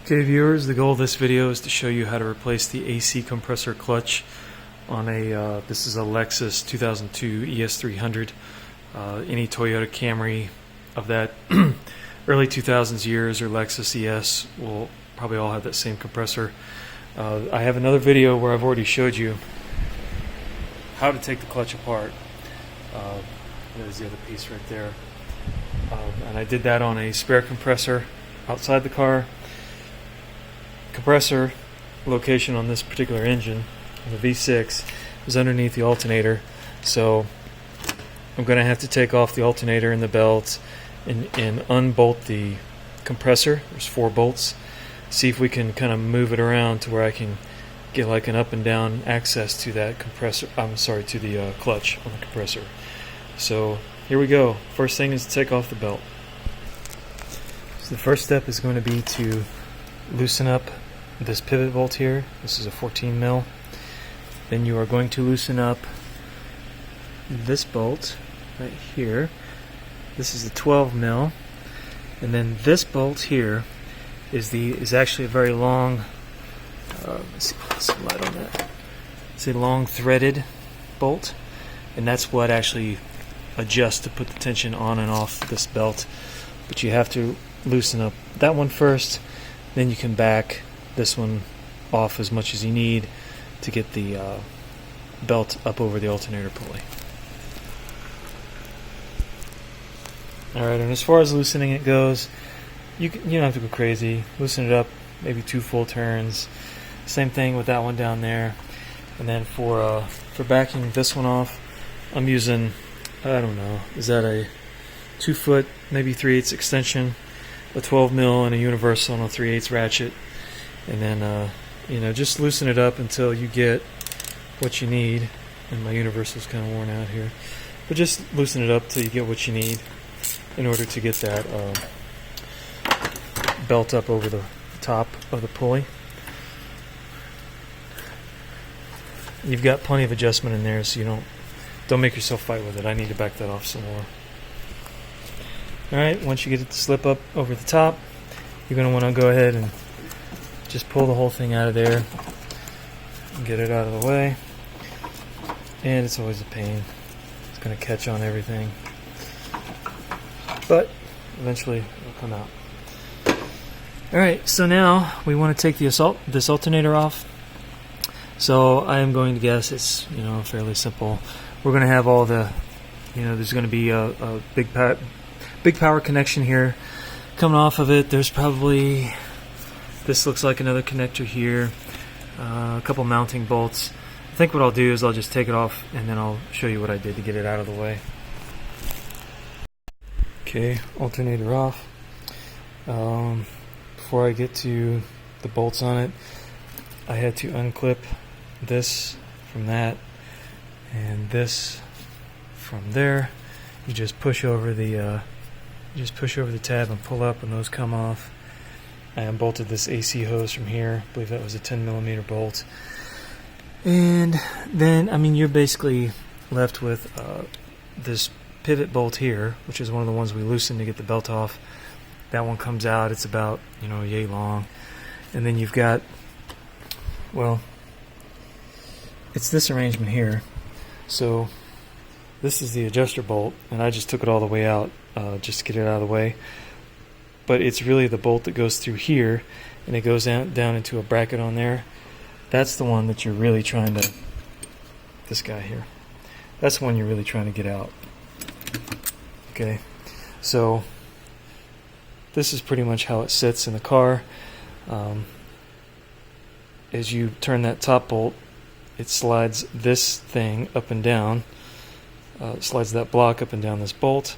Okay viewers, the goal of this video is to show you how to replace the AC compressor clutch on a, this is a Lexus 2002 ES300, any Toyota Camry of that early 2000s years or Lexus ES will probably all have that same compressor. I have another video where I've already showed you how to take the clutch apart. There's the other piece right there. And I did that on a spare compressor outside the car. Compressor location on this particular engine, the V6, is underneath the alternator, so I'm going to have to take off the alternator and the belt and unbolt the compressor. There's 4 bolts. See if we can kind of move it around to where I can get like an up and down access to that compressor. To the clutch on the compressor. So here we go. First thing is to take off the belt. So the first step is going to be to loosen up this pivot bolt here. This is a 14 mil. Then you are going to loosen up this bolt right here. This is a 12 mil, and then this bolt here is actually a very long. Let's see, put some light on that. It's a long threaded bolt, and that's what actually adjusts to put the tension on and off this belt. But you have to loosen up that one first, then you can back this one off as much as you need to get the belt up over the alternator pulley. Alright, and as far as loosening it goes, you don't have to go crazy. Loosen it up, maybe 2 full turns. Same thing with that one down there. And then for backing this one off, I'm using, I don't know, is that a 2 foot, maybe 3/8 extension, a 12 mil and a universal and a 3/8 ratchet, and then just loosen it up until you get what you need. And my universal's kind of worn out here, but just loosen it up till you get what you need in order to get that belt up over the top of the pulley. You've got plenty of adjustment in there, so you don't make yourself fight with it. I need to back that off some more. Alright, once you get it to slip up over the top, you're going to want to go ahead and just pull the whole thing out of there and get it out of the way. And it's always a pain. It's going to catch on everything, but eventually it'll come out. Alright, so now we want to take this alternator off. So I am going to guess it's fairly simple. We're going to have all the, there's going to be a big power connection here coming off of it. There's probably, this looks like another connector here, a couple mounting bolts. I think what I'll do is I'll just take it off and then I'll show you what I did to get it out of the way. Okay, alternator off. Before I get to the bolts on it, I had to unclip this from that and this from there. You just push over the tab and pull up, and those come off. I unbolted this AC hose from here. I believe that was a 10mm bolt. And then, you're basically left with this pivot bolt here, which is one of the ones we loosened to get the belt off. That one comes out. It's about, yay long. And then you've got, well, it's this arrangement here. So this is the adjuster bolt, and I just took it all the way out just to get it out of the way. But it's really the bolt that goes through here, and it goes down into a bracket on there. That's the one that you're really trying to, this guy here, that's the one you're really trying to get out. Okay, so this is pretty much how it sits in the car. As you turn that top bolt, it slides this thing up and down, slides that block up and down this bolt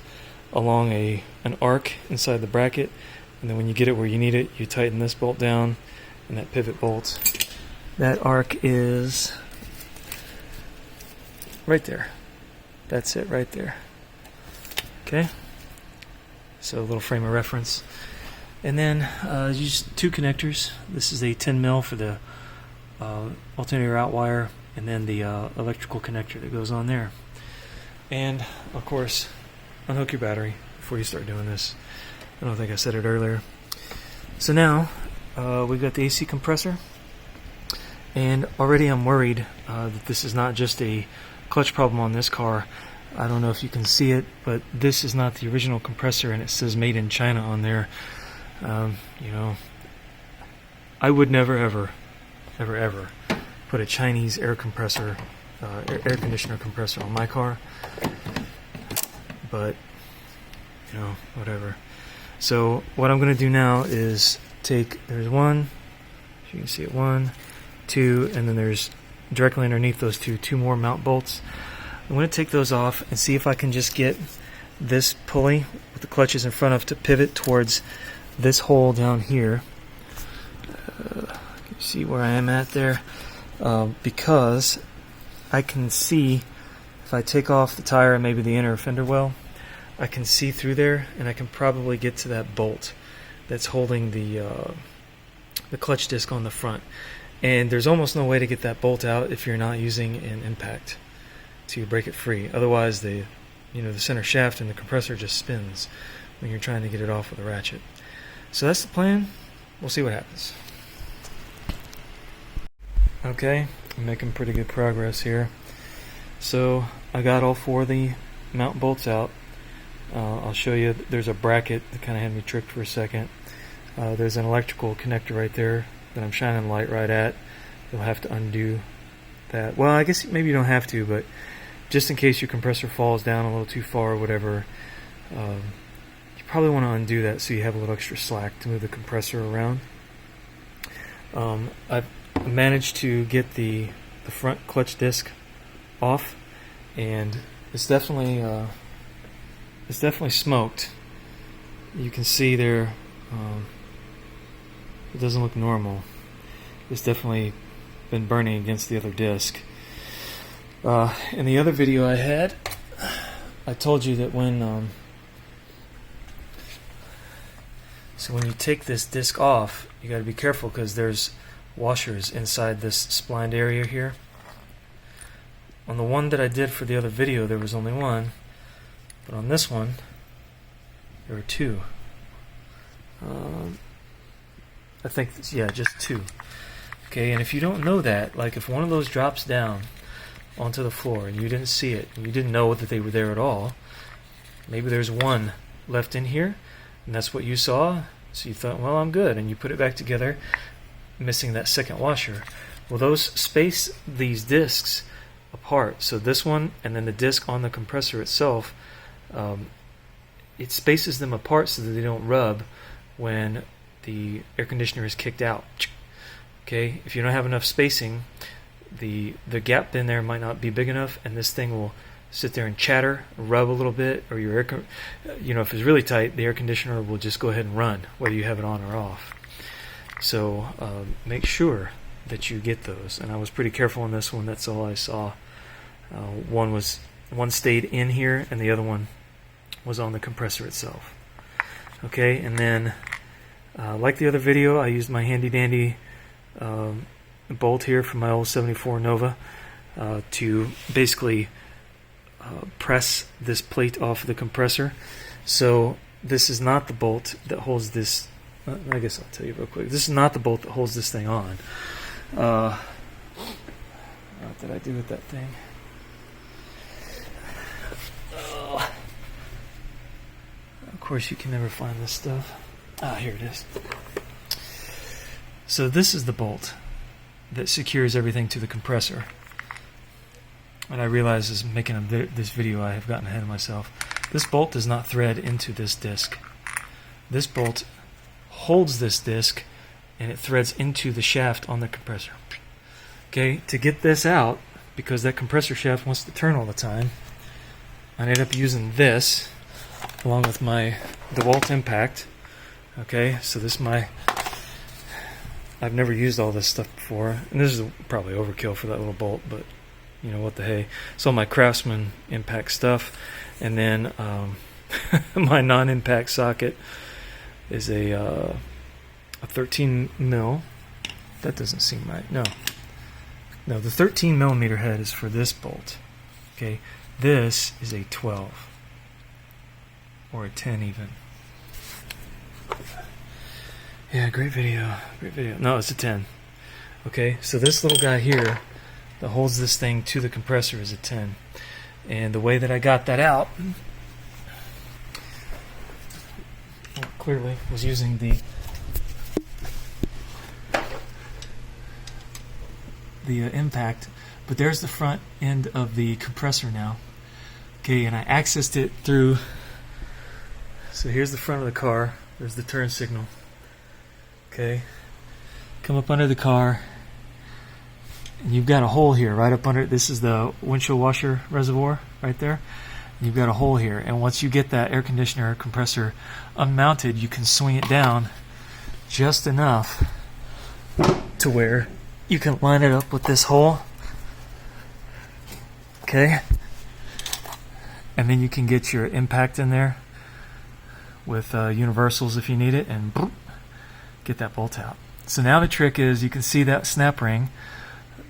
along an arc inside the bracket, and then when you get it where you need it, you tighten this bolt down and that pivot bolt. That arc is right there. That's it right there. Okay, so a little frame of reference. And then use 2 connectors. This is a 10 mil for the alternator out wire, and then the electrical connector that goes on there. And of course, unhook your battery before you start doing this. I don't think I said it earlier. So now we've got the AC compressor, and already I'm worried that this is not just a clutch problem on this car. I don't know if you can see it, but this is not the original compressor, and it says made in China on there. You know, I would never ever put a Chinese air compressor, air conditioner compressor on my car, but you know, whatever. So what I'm going to do now is there's one, you can see it, 1, 2, and then there's directly underneath those two more mount bolts. I'm going to take those off and see if I can just get this pulley with the clutches in front of to pivot towards this hole down here. You see where I am at there? Because I can see, if I take off the tire and maybe the inner fender well, I can see through there, and I can probably get to that bolt that's holding the clutch disc on the front. And there's almost no way to get that bolt out if you're not using an impact to break it free. Otherwise, the center shaft and the compressor just spins when you're trying to get it off with a ratchet. So that's the plan. We'll see what happens. Okay, I'm making pretty good progress here. So I got all 4 of the mount bolts out. I'll show you. There's a bracket that kind of had me tricked for a second. There's an electrical connector right there that I'm shining light right at. You'll have to undo that. Well, I guess maybe you don't have to, but just in case your compressor falls down a little too far or whatever, you probably want to undo that so you have a little extra slack to move the compressor around. I've managed to get the front clutch disc off, and it's definitely smoked. You can see there, it doesn't look normal. It's definitely been burning against the other disc. In the other video I had, I told you that when you take this disc off, you got to be careful because there's washers inside this splined area here. On the one that I did for the other video, there was only one, but on this one, there are 2. I think, yeah, just 2. Okay, and if you don't know that, like if one of those drops down onto the floor and you didn't see it, and you didn't know that they were there at all, maybe there's one left in here, and that's what you saw, so you thought, well, I'm good, and you put it back together, missing that second washer. Well, those space these discs apart, so this one and then the disc on the compressor itself, it spaces them apart so that they don't rub when the air conditioner is kicked out. Okay, if you don't have enough spacing, the gap in there might not be big enough, and this thing will sit there and chatter, rub a little bit, or your if it's really tight, the air conditioner will just go ahead and run, whether you have it on or off. So make sure that you get those. And I was pretty careful on this one. That's all I saw. One stayed in here, and the other one was on the compressor itself. Okay, and then like the other video, I used my handy dandy bolt here from my old 74 Nova to basically press this plate off of the compressor. So this is not the bolt that holds this. I guess I'll tell you real quick. This is not the bolt that holds this thing on. What did I do with that thing? Of course, you can never find this stuff. Here it is. So this is the bolt that secures everything to the compressor. And I realize as making this video, I have gotten ahead of myself. This bolt does not thread into this disc. This bolt holds this disc, and it threads into the shaft on the compressor. Okay, to get this out, because that compressor shaft wants to turn all the time, I ended up using this along with my DeWalt impact. Okay, so this is I've never used all this stuff before, and this is probably overkill for that little bolt, but you know what the hey. So my Craftsman impact stuff, and then my non-impact socket is a 13 mil. That doesn't seem right. No, the 13 millimeter head is for this bolt. Okay, this is a 12 or a 10 even. Yeah, great video. Great video. No, it's a 10. Okay, so this little guy here that holds this thing to the compressor is a 10. And the way that I got that out, well, clearly, was using the impact. But there's the front end of the compressor now. Okay, and I accessed it through. So here's the front of the car. There's the turn signal. Okay, come up under the car, and you've got a hole here right up under. This is the windshield washer reservoir right there. And you've got a hole here, and once you get that air conditioner compressor unmounted, you can swing it down just enough to where you can line it up with this hole. Okay, and then you can get your impact in there with universals if you need it, and boop, get that bolt out. So now the trick is, you can see that snap ring,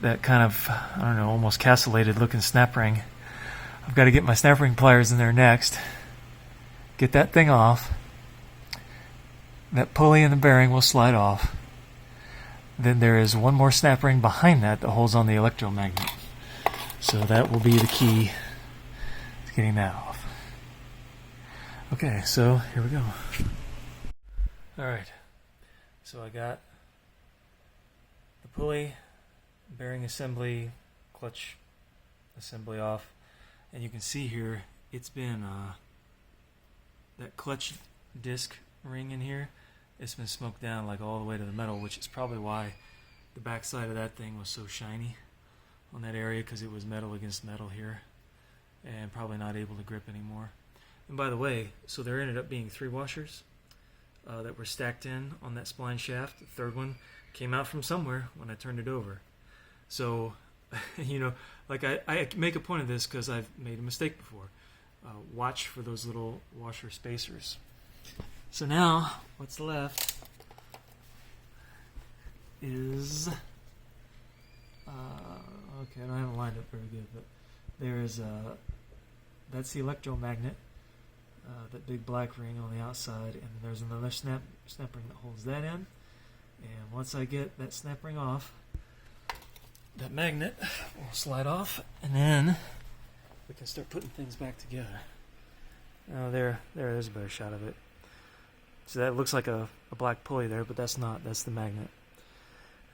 that kind of, I don't know, almost castellated looking snap ring. I've got to get my snap ring pliers in there next, get that thing off. That pulley and the bearing will slide off. Then there is one more snap ring behind that that holds on the electromagnet. So that will be the key to getting that off. Okay, so here we go. Alright, so I got the pulley, bearing assembly, clutch assembly off, and you can see here it's been that clutch disc ring in here, it's been smoked down like all the way to the metal, which is probably why the back side of that thing was so shiny on that area, because it was metal against metal here and probably not able to grip anymore. And by the way, so there ended up being 3 washers that were stacked in on that spline shaft. The third one came out from somewhere when I turned it over. So, you know, like I make a point of this because I've made a mistake before. Watch for those little washer spacers. So now, what's left is, okay, I don't have it lined up very good, but there is, that's the electromagnet, that big black ring on the outside, and there's another snap ring that holds that in. And once I get that snap ring off, that magnet will slide off, and then we can start putting things back together. Oh, there's a better shot of it. So that looks like a black pulley there, but that's not. That's the magnet.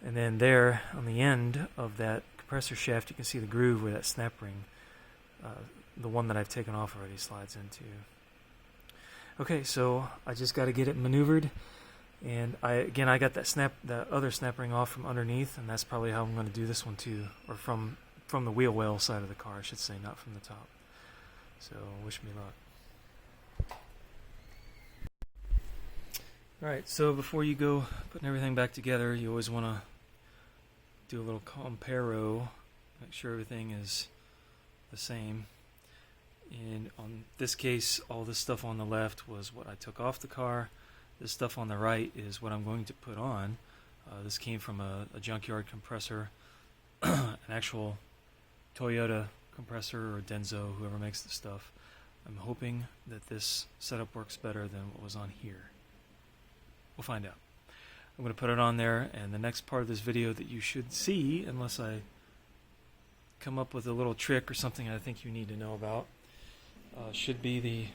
And then there, on the end of that compressor shaft, you can see the groove where that snap ring, the one that I've taken off already, slides into. Okay, so I just got to get it maneuvered, and I got that other snap ring off from underneath, and that's probably how I'm going to do this one too, or from the wheel well side of the car, I should say, not from the top. So wish me luck. Alright, so before you go putting everything back together, you always want to do a little comparo, make sure everything is the same. And on this case, all this stuff on the left was what I took off the car. This stuff on the right is what I'm going to put on. This came from a junkyard compressor, an actual Toyota compressor, or Denso, whoever makes the stuff. I'm hoping that this setup works better than what was on here. We'll find out. I'm going to put it on there, and the next part of this video that you should see, unless I come up with a little trick or something I think you need to know about, should be the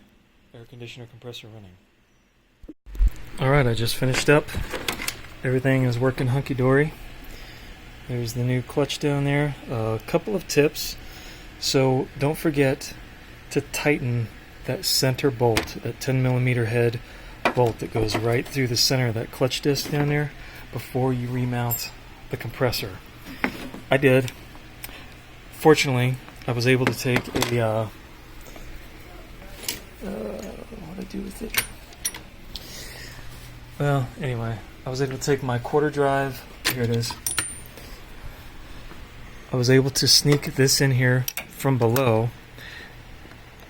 air conditioner compressor running. Alright, I just finished up. Everything is working hunky-dory. There's the new clutch down there. A couple of tips. So don't forget to tighten that center bolt, that 10mm head bolt that goes right through the center of that clutch disc down there before you remount the compressor. I did. Fortunately, I was able to take a what did I do with it? Well, anyway, I was able to take my quarter drive. Here it is. I was able to sneak this in here from below,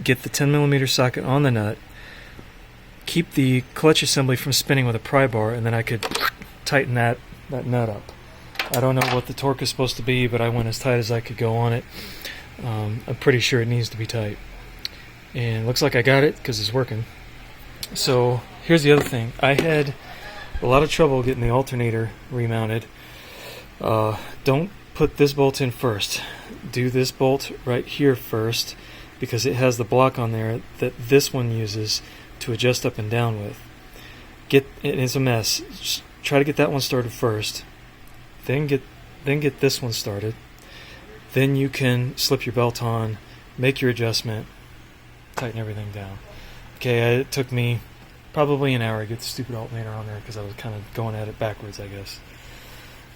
get the 10mm socket on the nut, keep the clutch assembly from spinning with a pry bar, and then I could tighten that nut up. I don't know what the torque is supposed to be, but I went as tight as I could go on it. I'm pretty sure it needs to be tight. And it looks like I got it because it's working. So here's the other thing. I had a lot of trouble getting the alternator remounted. Don't put this bolt in first. Do this bolt right here first, because it has the block on there that this one uses to adjust up and down with. It's a mess. Just try to get that one started first, then get this one started. Then you can slip your belt on, make your adjustment, tighten everything down. Okay, it took me probably an hour to get the stupid alternator on there because I was kind of going at it backwards, I guess.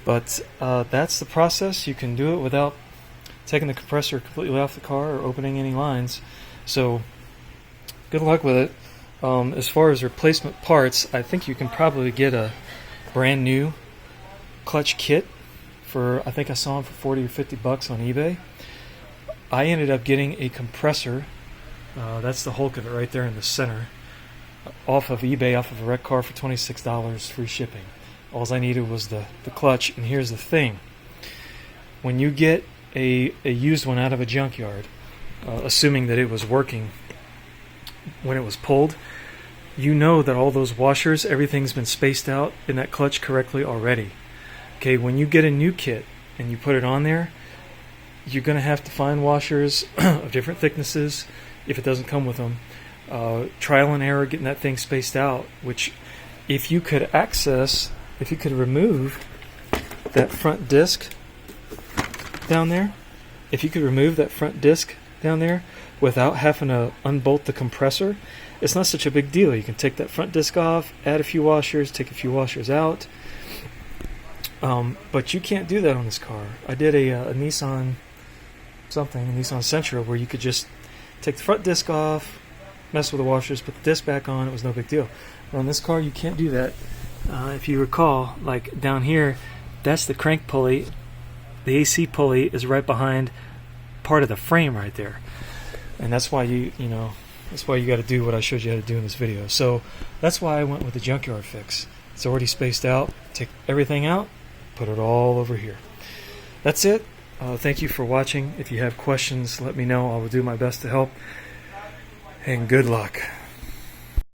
But that's the process. You can do it without taking the compressor completely off the car or opening any lines. So good luck with it. As far as replacement parts, I think you can probably get a brand new clutch kit for, I think I saw them for 40 or 50 bucks on eBay. I ended up getting a compressor. That's the Hulk of it right there in the center. Off of eBay, off of a wrecked car for $26, free shipping. All I needed was the clutch. And here's the thing. When you get a used one out of a junkyard, assuming that it was working when it was pulled, you know that all those washers, everything's been spaced out in that clutch correctly already. Okay, when you get a new kit and you put it on there, you're going to have to find washers of different thicknesses if it doesn't come with them. Trial and error getting that thing spaced out, which if you could remove that front disc down there, without having to unbolt the compressor, it's not such a big deal. You can take that front disc off, add a few washers, take a few washers out. But you can't do that on this car. I did a Nissan Sentra, where you could just take the front disc off, mess with the washers, put the disc back on. It was no big deal. But on this car, you can't do that. If you recall, like down here, that's the crank pulley. The AC pulley is right behind part of the frame right there, and that's why that's why you got to do what I showed you how to do in this video. So that's why I went with the junkyard fix. It's already spaced out. Take everything out, put it all over here. That's it. Thank you for watching. If you have questions, let me know. I will do my best to help. And good luck.